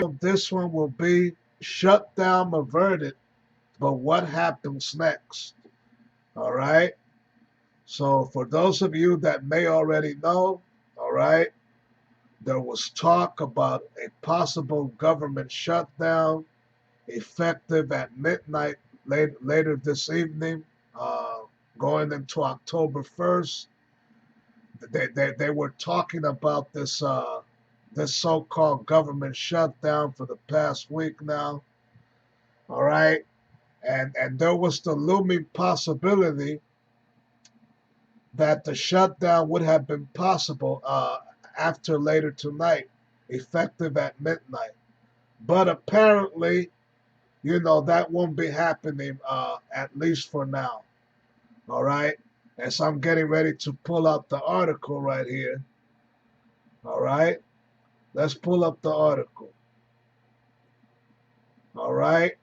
of this one will be Shutdown Averted, but what happens next? All right. So for those of you that may already know, all right, there was talk about a possible government shutdown effective at midnight later this evening, uh, going into October 1st. They were talking about this so-called government shutdown for the past week now. All right, and there was the looming possibility that the shutdown would have been possible after later tonight, effective at midnight. But apparently, that won't be happening, at least for now. All right. As I'm getting ready to pull up the article right here. All right. Let's pull up the article. All right.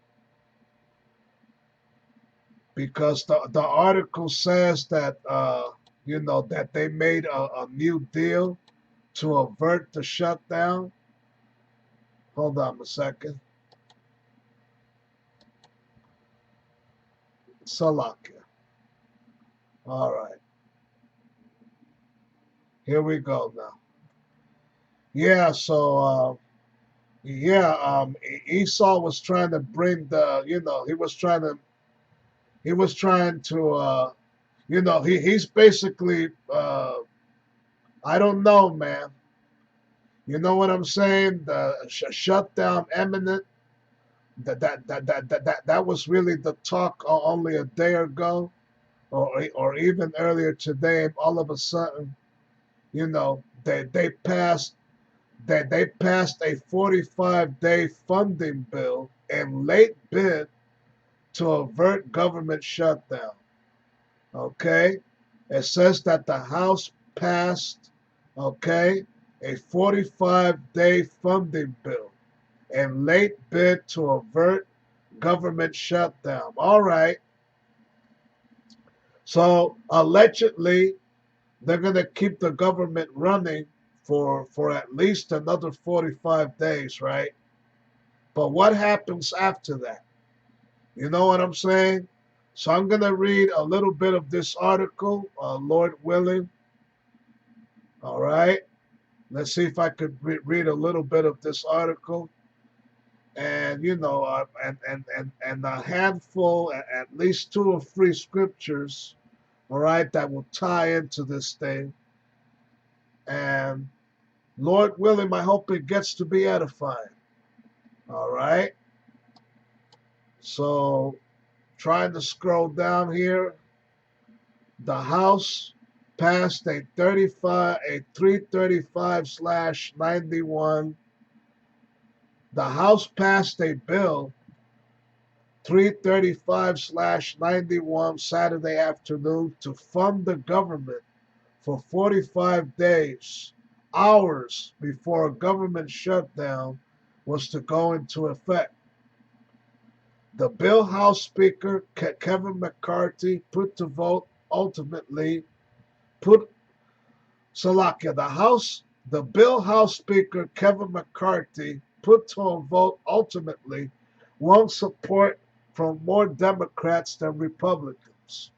Because the article says that, that they made a new deal to avert the shutdown. Hold on a second. Salakia. All right. Here we go now. Yeah. So, yeah, Esau was trying to bring he's basically, I don't know, man. You know what I'm saying? The shutdown imminent. That was really the talk only a day ago, or even earlier today. And all of a sudden, they passed a 45-day funding bill in late bid to avert government shutdown. Okay, it says that the House passed, okay, a 45-day funding bill in late bid to avert government shutdown. All right. So allegedly, they're going to keep the government running for at least another 45 days, right? But what happens after that? You know what I'm saying? So I'm going to read a little bit of this article, Lord willing. All right. Let's see if I could read a little bit of this article. And, and a handful, at least two or three scriptures, all right, that will tie into this thing. And Lord willing, I hope it gets to be edifying. All right. So trying to scroll down here. The House passed a 335/91. The House passed a bill 335/91 Saturday afternoon to fund the government for 45 days, hours before a government shutdown was to go into effect. The bill House Speaker Kevin McCarthy put to vote ultimately put Salakia. The bill House Speaker Kevin McCarthy put to a vote ultimately won support from more Democrats than Republicans.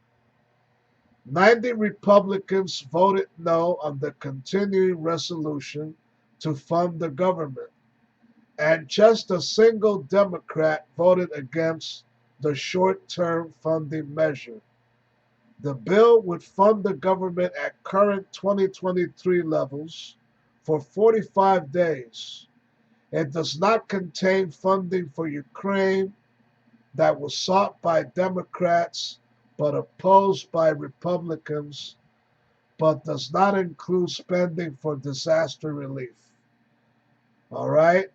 90 Republicans voted no on the continuing resolution to fund the government, and just a single Democrat voted against the short-term funding measure. The bill would fund the government at current 2023 levels for 45 days. It does not contain funding for Ukraine that was sought by Democrats but opposed by Republicans, but does not include spending for disaster relief. All right?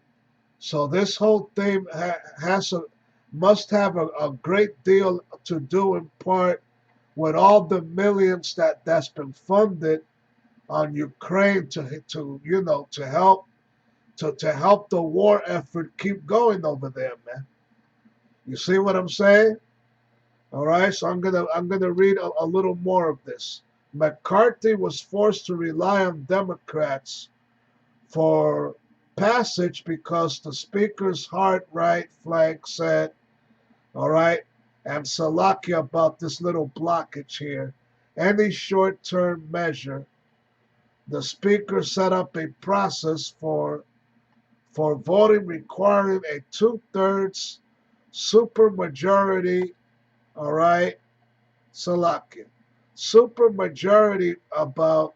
So this whole thing must have a great deal to do in part with all the millions that's been funded on Ukraine to help the war effort keep going over there, man. You see what I'm saying? All right, so I'm gonna read a little more of this. McCarthy was forced to rely on Democrats for passage because the speaker's heart right flank said, all right, and Salakia about this little blockage here. Any short-term measure, the speaker set up a process for voting requiring a two-thirds supermajority, all right, Salakia. Supermajority about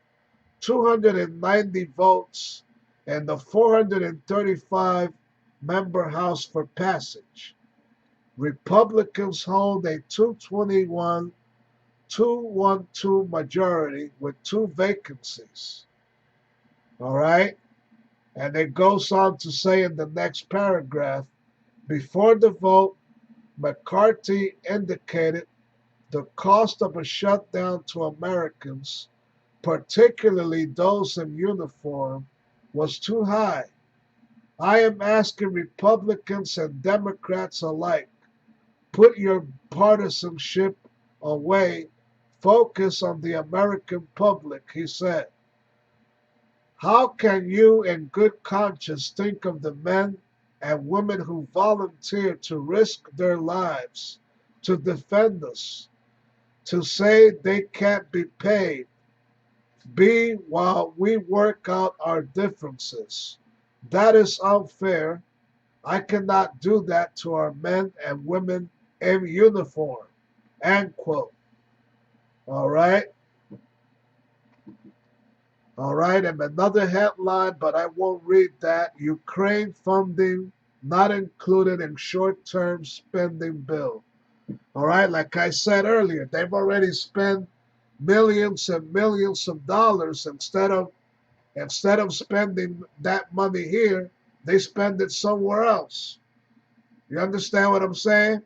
290 votes and the 435 member House for passage. Republicans hold a 212 majority with two vacancies. All right? And it goes on to say in the next paragraph, before the vote, McCarthy indicated the cost of a shutdown to Americans, particularly those in uniform, was too high. I am asking Republicans and Democrats alike, put your partisanship away, focus on the American public, he said. How can you in good conscience think of the men and women who volunteer to risk their lives to defend us, to say they can't be paid, B, while we work out our differences? That is unfair. I cannot do that to our men and women in uniform. End quote. All right. All right. And another headline, but I won't read that. Ukraine funding not included in short term spending bill. All right. Like I said earlier, they've already spent millions and millions of dollars. Instead of spending that money here, they spend it somewhere else. You understand what I'm saying?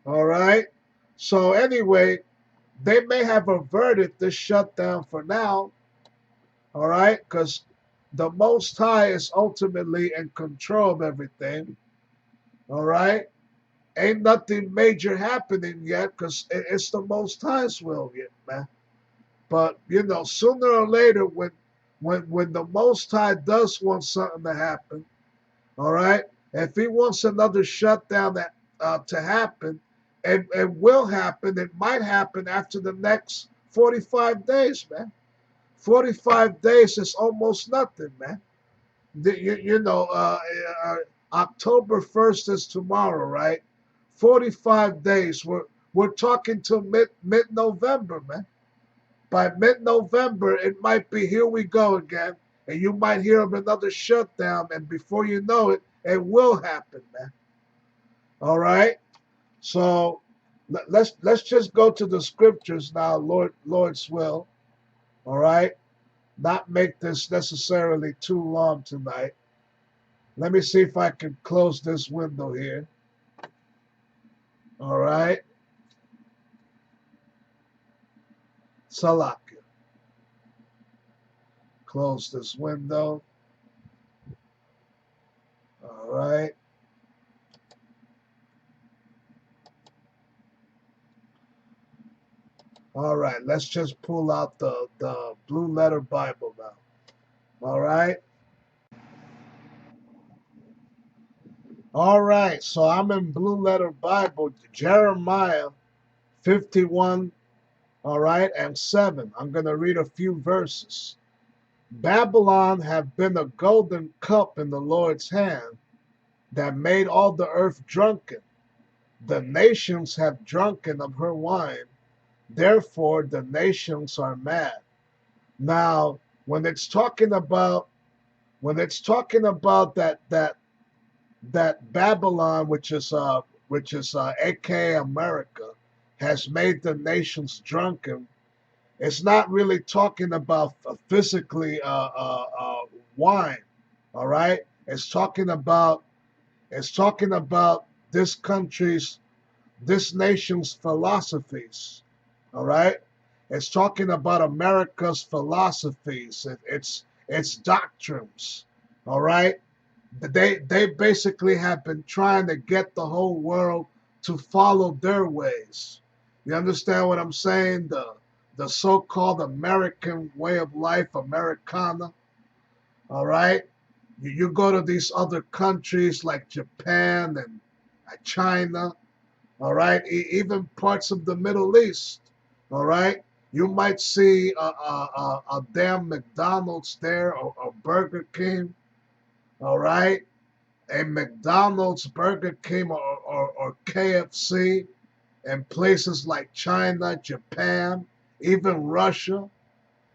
All right. So anyway, they may have averted this shutdown for now. All right, because the Most High is ultimately in control of everything. All right. Ain't nothing major happening yet because it's the Most High's will yet, man. But sooner or later, when the Most High does want something to happen, all right, if He wants another shutdown to happen, it will happen. It might happen after the next 45 days, man. 45 days is almost nothing, man. October 1st is tomorrow, right? 45 days. We're talking till mid-November, man. By mid-November, it might be here we go again, and you might hear of another shutdown, and before you know it, it will happen, man. All right. So let's just go to the scriptures now, Lord's will. All right. Not make this necessarily too long tonight. Let me see if I can close this window here. All right. Salakia. Close this window. All right. All right. Let's just pull out the Blue Letter Bible now. All right. All right. So I'm in Blue Letter Bible, Jeremiah 51, all right, and 7. I'm going to read a few verses. Babylon have been a golden cup in the Lord's hand that made all the earth drunken. The nations have drunken of her wine. Therefore, the nations are mad. Now, when it's talking about that Babylon, which is aka America, has made the nations drunken, it's not really talking about physically wine. All right, it's talking about this nation's philosophies. All right, it's talking about America's philosophies. Its doctrines. All right, they basically have been trying to get the whole world to follow their ways. You understand what I'm saying? The so-called American way of life, Americana. All right. You go to these other countries like Japan and China, all right, even parts of the Middle East, all right. You might see a damn McDonald's there, or Burger King, all right, a McDonald's, Burger King, or KFC in places like China, Japan, even Russia,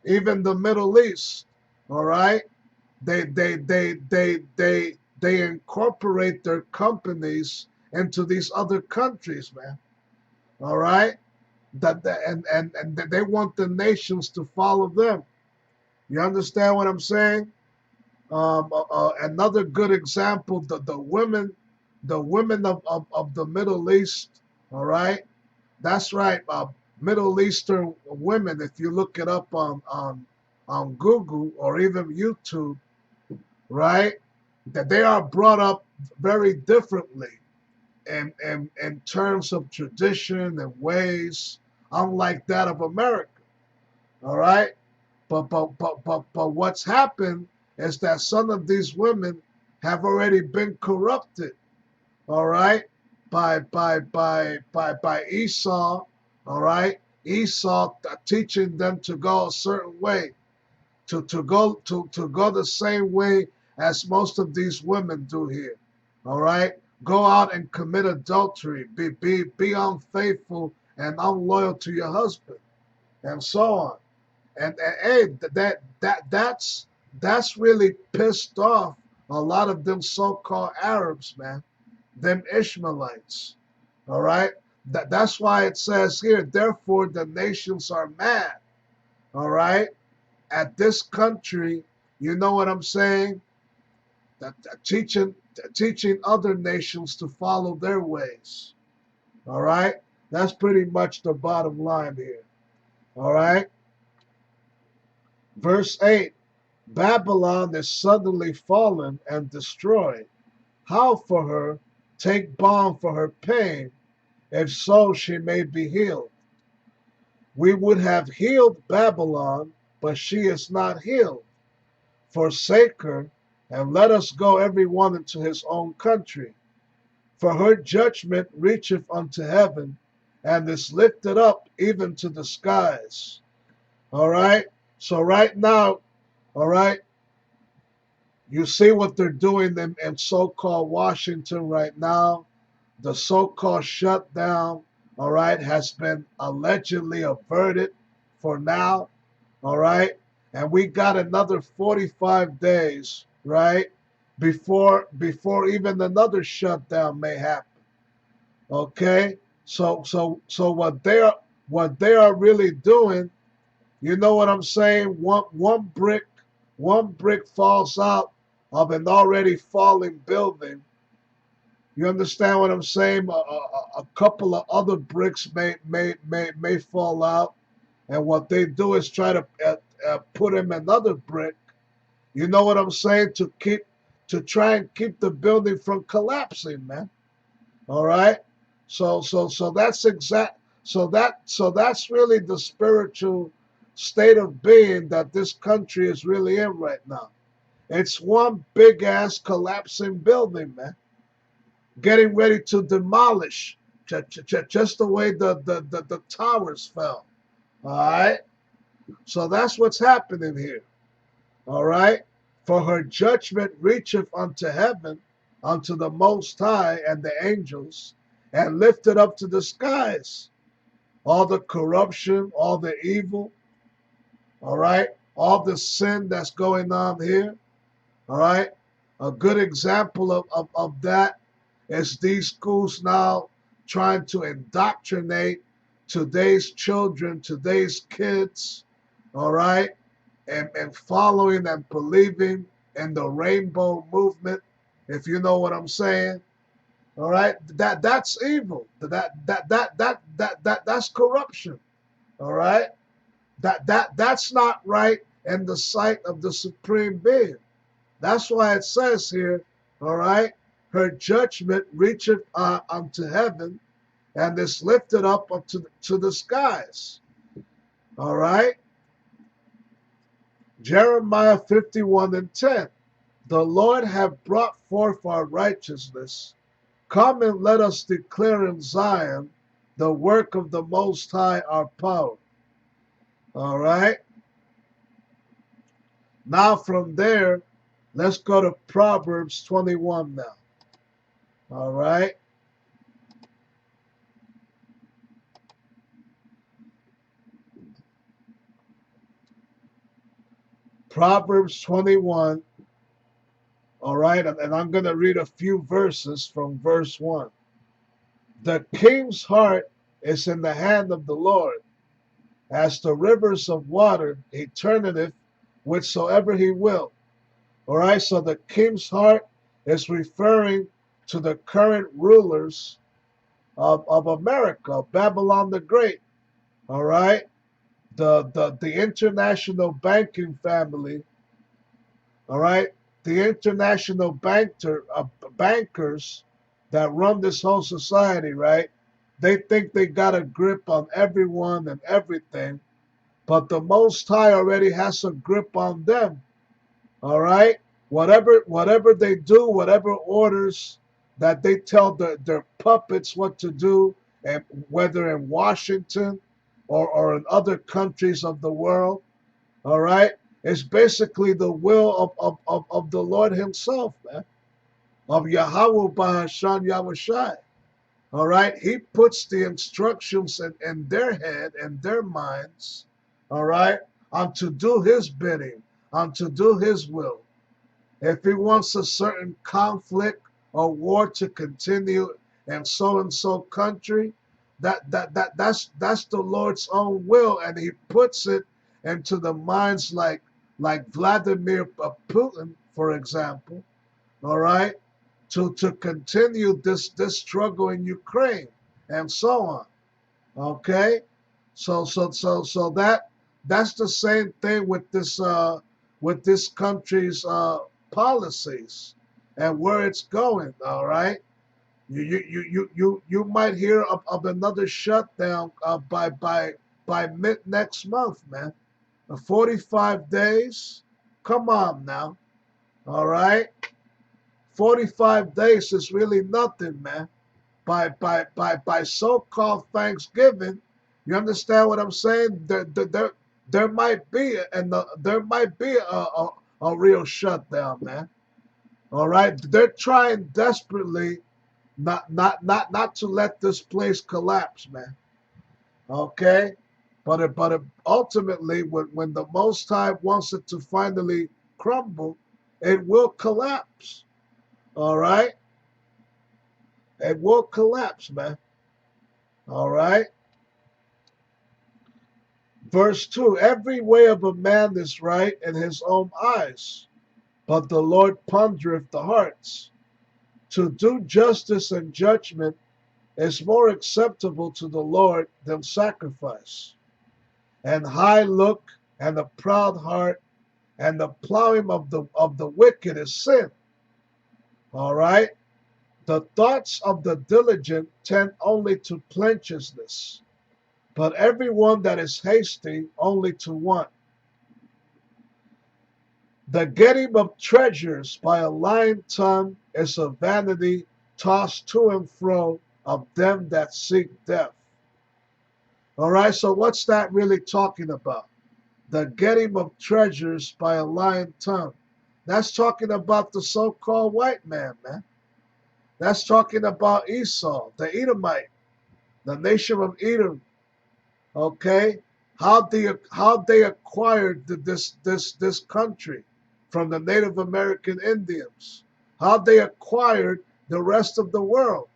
even the Middle East, all right. They incorporate their companies into these other countries, man. All right, and they want the nations to follow them. You understand what I'm saying? Another good example: the women of the Middle East. All right, that's right. Middle Eastern women. If you look it up on Google or even YouTube, right, that they are brought up very differently in terms of tradition and ways, unlike that of America. All right, but what's happened is that some of these women have already been corrupted. All right, by Esau. All right, Esau teaching them to go a certain way, to go the same way as most of these women do here. All right, go out and commit adultery, be unfaithful and unloyal to your husband, and so on. And hey, that's really pissed off a lot of them so-called Arabs, man, them Ishmaelites. All right, that's why it says here, therefore the nations are mad. All right, at this country, you know what I'm saying? That teaching other nations to follow their ways. All right, that's pretty much the bottom line here. All right, verse 8. Babylon is suddenly fallen and destroyed. How for her? Take balm for her pain, if so she may be healed. We would have healed Babylon, but she is not healed. Forsake her, and let us go every one into his own country. For her judgment reacheth unto heaven, and is lifted up even to the skies. All right? So right now, all right, you see what they're doing in so-called Washington right now. The so-called shutdown, all right, has been allegedly averted for now, all right? And we got another 45 days, right, before even another shutdown may happen. Okay? So what they are really doing, you know what I'm saying? One brick falls out of an already falling building. You understand what I'm saying? A couple of other bricks may fall out, and what they do is try to put in another brick. You know what I'm saying? To try and keep the building from collapsing, man. All right. So that's exact. So that's really the spiritual state of being that this country is really in right now. It's one big ass collapsing building, man, getting ready to demolish, just the way the towers fell. All right. So that's what's happening here. All right. For her judgment reacheth unto heaven, unto the Most High and the angels, and lifted up to the skies. All the corruption, all the evil, all right, all the sin that's going on here, all right. A good example of that is these schools now trying to indoctrinate today's children, today's kids, all right, and following and believing in the rainbow movement, if you know what I'm saying. All right, that's evil. That's corruption. All right, that's not right in the sight of the supreme being. That's why it says here, all right, her judgment reacheth unto heaven, and is lifted up to the skies. All right, Jeremiah 51 and 10. The Lord hath brought forth our righteousness. Come and let us declare in Zion the work of the Most High our power. All right. Now from there, let's go to Proverbs 21 now. All right. Proverbs 21. All right. And I'm going to read a few verses from verse 1. The king's heart is in the hand of the Lord. As the rivers of water, he turneth it whithersoever he will. All right. So the king's heart is referring to the current rulers of America, Babylon the Great. All right. The international banking family, all right, the international bankers that run this whole society, right? They think they got a grip on everyone and everything, but the Most High already has a grip on them. All right, whatever they do, whatever orders that they tell their puppets what to do, and whether in Washington or in other countries of the world, all right? It's basically the will of the Lord Himself, man, of Yahweh Bahashan Yahushai. All right? He puts the instructions in their head and their minds, all right, on to do His bidding, on to do His will. If He wants a certain conflict or war to continue in so and so country, that's the Lord's own will, and He puts it into the minds like Vladimir Putin, for example. All right, to continue this struggle in Ukraine and so on. Okay, so that's the same thing with this country's policies and where it's going. All right. You might hear of another shutdown by mid next month, man. 45 days. Come on now. All right. 45 days is really nothing, man. By so-called Thanksgiving, you understand what I'm saying? There might be there might be a real shutdown, man. All right. They're trying desperately not to let this place collapse, man. Okay, but ultimately, when the Most High wants it to finally crumble, it will collapse. All right, it will collapse, man. All right. Verse 2: Every way of a man is right in his own eyes, but the Lord pondereth the hearts. To do justice and judgment is more acceptable to the Lord than sacrifice. And high look and a proud heart and the plowing of the wicked is sin. All right. The thoughts of the diligent tend only to plenteousness, but everyone that is hasty only to want. The getting of treasures by a lying tongue is a vanity tossed to and fro of them that seek death. All right. So what's that really talking about? The getting of treasures by a lying tongue. That's talking about the so-called white man, man. That's talking about Esau, the Edomite, the nation of Edom. Okay, how they acquired this country from the Native American Indians. How they acquired the rest of the world.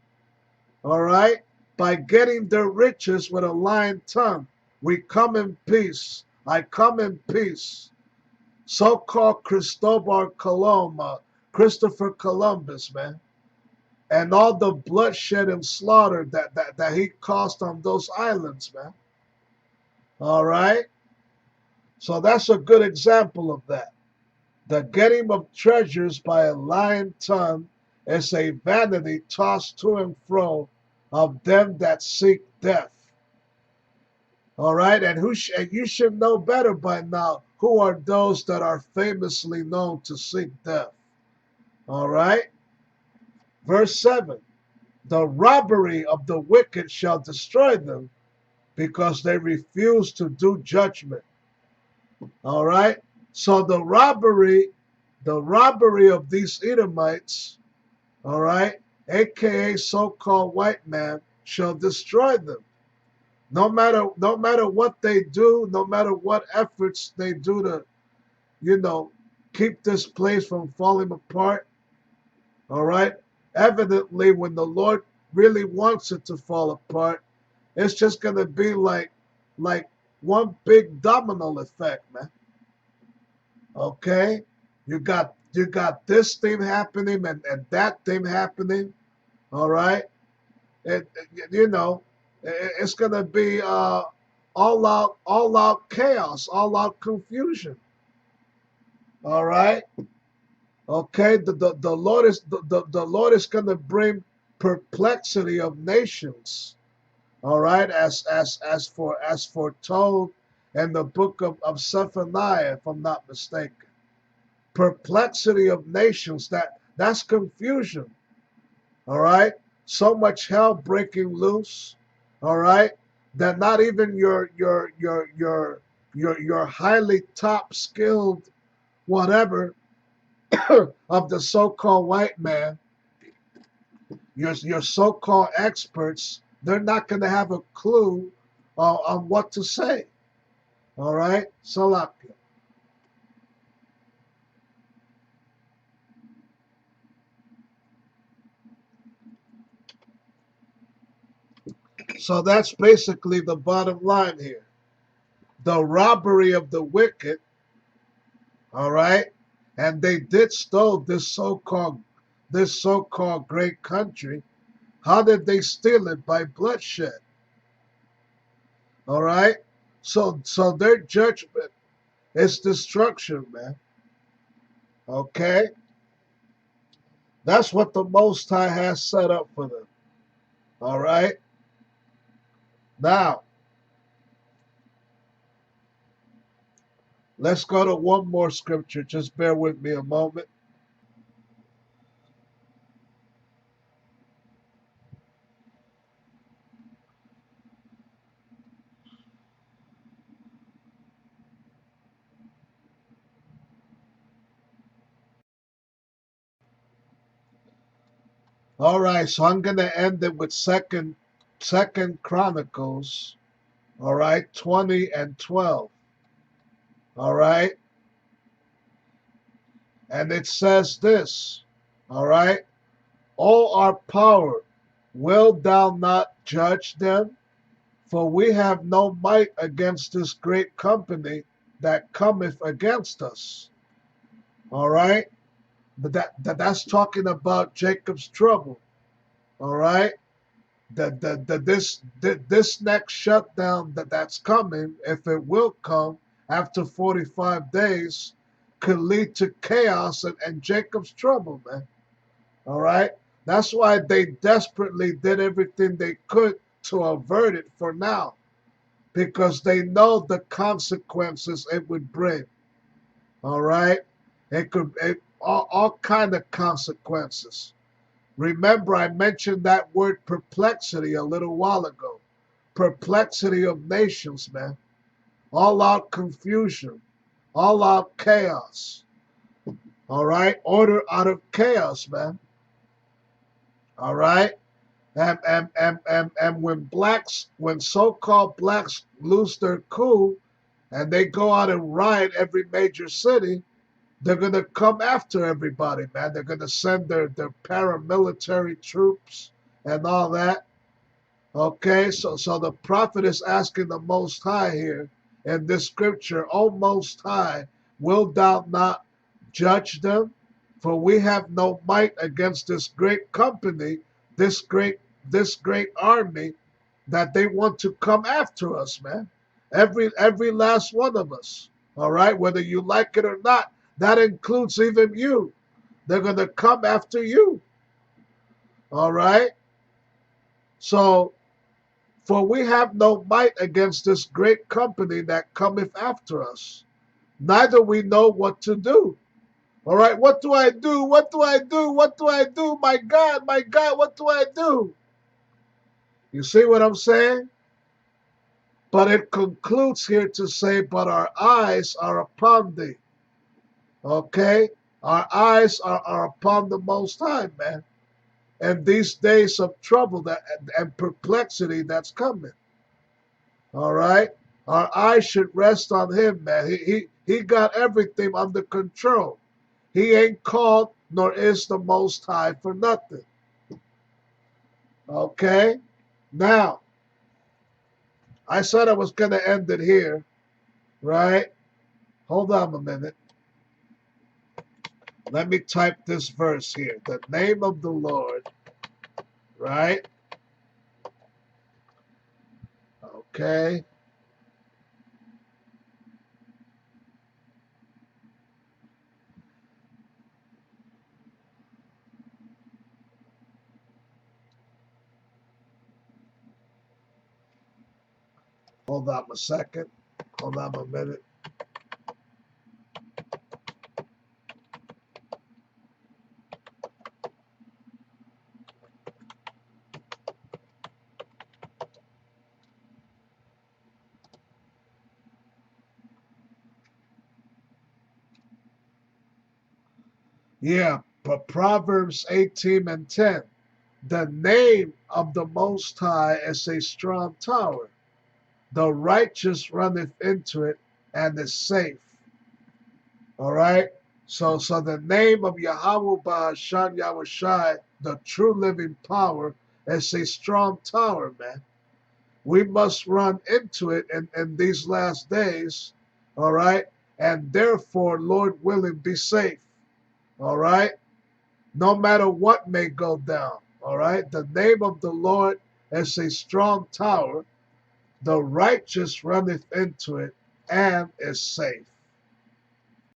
All right, by getting their riches with a lying tongue. We come in peace. I come in peace. So-called Cristobal Colon, Christopher Columbus, man, and all the bloodshed and slaughter that he caused on those islands, man. All right, so that's a good example of that. The getting of treasures by a lying tongue is a vanity tossed to and fro of them that seek death. All right, and you should know better by now who are those that are famously known to seek death. All right. Verse 7. The robbery of the wicked shall destroy them because they refuse to do judgment. All right. So the robbery of these Edomites, all right, aka so-called white man, shall destroy them. No matter what they do, no matter what efforts they do to, you know, keep this place from falling apart, all right? Evidently, when the Lord really wants it to fall apart, it's just gonna be like one big domino effect, man. Okay? You got this thing happening and that thing happening, all right? You know, it's gonna be all out chaos, all out confusion. All right. Okay. The Lord is the Lord is gonna bring perplexity of nations. All right, as foretold in the book of Zephaniah, if I'm not mistaken. Perplexity of nations, that's confusion. All right, so much hell breaking loose. All right, that not even your highly top skilled whatever of the so-called white man, your so-called experts, they're not going to have a clue on what to say. All right, Salakia. So that's basically the bottom line here. The robbery of the wicked, all right, and they did steal this so-called great country. How did they steal it? By bloodshed. All right. So their judgment is destruction, man. Okay. That's what the Most High has set up for them. All right. Now let's go to one more scripture. Just bear with me a moment. All right. So I'm gonna end it with Second Chronicles. All right, 20 and 12. All right. And it says this. All right. O our power, will thou not judge them? For we have no might against this great company that cometh against us. All right. But that's talking about Jacob's trouble. All right. This next shutdown that's coming, if it will come after 45 days, could lead to chaos and Jacob's trouble, man. All right. That's why they desperately did everything they could to avert it for now, because they know the consequences it would bring. All right. All kind of consequences. Remember, I mentioned that word perplexity a little while ago. Perplexity of nations, man. All out confusion, all out chaos. All right. Order out of chaos, man. All right. And when so-called blacks lose their cool and they go out and riot every major city, they're gonna come after everybody, man. They're gonna send their paramilitary troops and all that. Okay, so the prophet is asking the Most High here in this scripture, O Most High, wilt thou not judge them? For we have no might against this great company, this great this great army that they want to come after us, man. Every last one of us. All right, whether you like it or not, that includes even you. They're gonna come after you. All right. So for we have no might against this great company that cometh after us, neither we know what to do. All right, what do I do? What do I do? What do I do? My God, what do I do? You see what I'm saying? But it concludes here to say, but our eyes are upon thee. Okay? Our eyes are upon the Most High, man. And these days of trouble and perplexity that's coming. All right? Our eyes should rest on him, man. He got everything under control. He ain't called nor is the Most High for nothing. Okay? Now, I said I was going to end it here, right? Hold on a minute. Let me type this verse here. The name of the Lord, right? Okay. Hold on a second. Hold on a minute. Yeah, but Proverbs 18 and 10. The name of the Most High is a strong tower. The righteous runneth into it and is safe. All right? So the name of Yahweh Ba'ashan Yahushai, the true living power, is a strong tower, man. We must run into it in these last days, all right? And therefore, Lord willing, be safe, all right? No matter what may go down, all right? The name of the Lord is a strong tower. The righteous runneth into it and is safe.